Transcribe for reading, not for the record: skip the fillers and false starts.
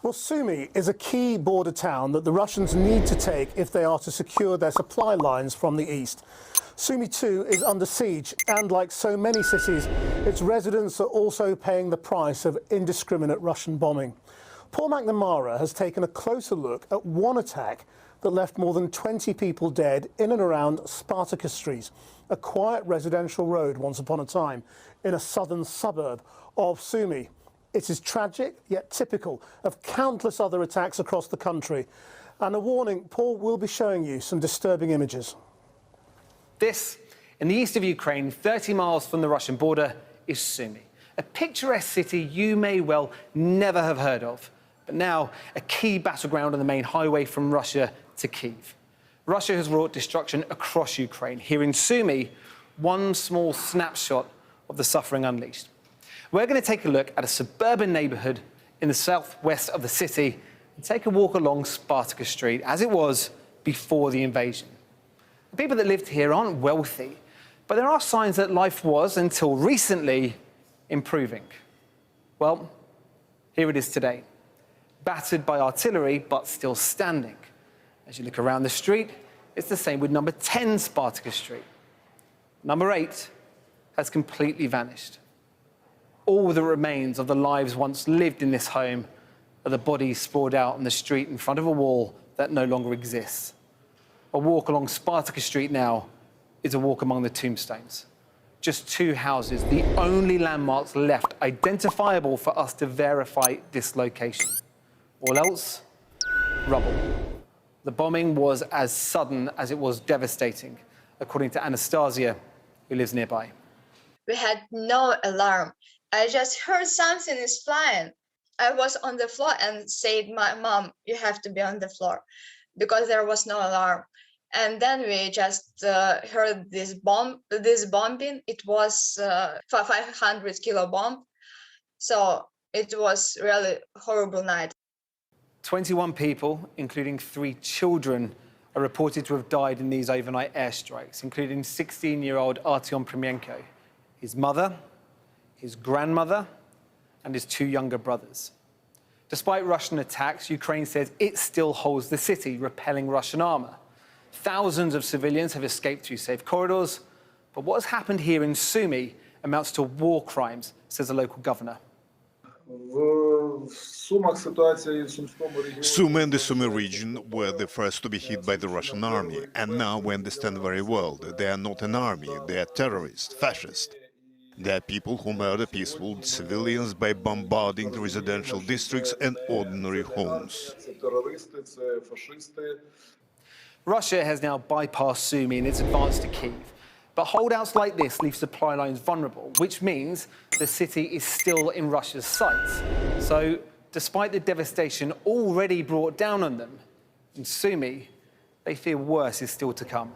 Well, Sumy is a key border town that the Russians need to take if they are to secure their supply lines from the east. Sumy too is under siege, and like so many cities, its residents are also paying the price of indiscriminate Russian bombing. Paul McNamara has taken a closer look at one attack that left more than 20 people dead in and around Spartacus Street, a quiet residential road once upon a time in a southern suburb of Sumy. It is tragic, yet typical of countless other attacks across the country. And a warning, Paul will be showing you some disturbing images. This, in the east of Ukraine, 30 miles from the Russian border, is Sumy, a picturesque city you may well never have heard of, but now a key battleground on the main highway from Russia to Kiev. Russia has wrought destruction across Ukraine. Here in Sumy, one small snapshot of the suffering unleashed. We're going to take a look at a suburban neighbourhood in the southwest of the city and take a walk along Spartacus Street as it was before the invasion. The people that lived here aren't wealthy, but there are signs that life was, until recently, improving. Well, here it is today. Battered by artillery, but still standing. As you look around the street, it's the same with number 10 Spartacus Street. Number 8 has completely vanished. All that remains of the lives once lived in this home are the bodies sprawled out on the street in front of a wall that no longer exists. A walk along Spartacus Street now is a walk among the tombstones. Just 2 houses, the only landmarks left identifiable for us to verify this location. All else, rubble. The bombing was as sudden as it was devastating, according to Anastasia, who lives nearby. We had no alarm. I just heard something is flying. I was on the floor and said, "My mom, you have to be on the floor," because there was no alarm. And then we just heard this bombing. It was 500 kilo bomb. So it was really horrible night. 21 people, including 3 children, are reported to have died in these overnight airstrikes, including 16-year-old Artyom Primenko, his mother, his grandmother, and his 2 younger brothers. Despite Russian attacks, Ukraine says it still holds the city, repelling Russian armour. Thousands of civilians have escaped through safe corridors, but what has happened here in Sumy amounts to war crimes, says the local governor. Sumy and the Sumy region were the first to be hit by the Russian army, and now we understand very well that they are not an army, they are terrorists, fascists. They are people who murder peaceful civilians by bombarding the residential districts and ordinary homes. Russia has now bypassed Sumy in its advance to Kiev. But holdouts like this leave supply lines vulnerable, which means the city is still in Russia's sights. So, despite the devastation already brought down on them, in Sumy, they fear worse is still to come.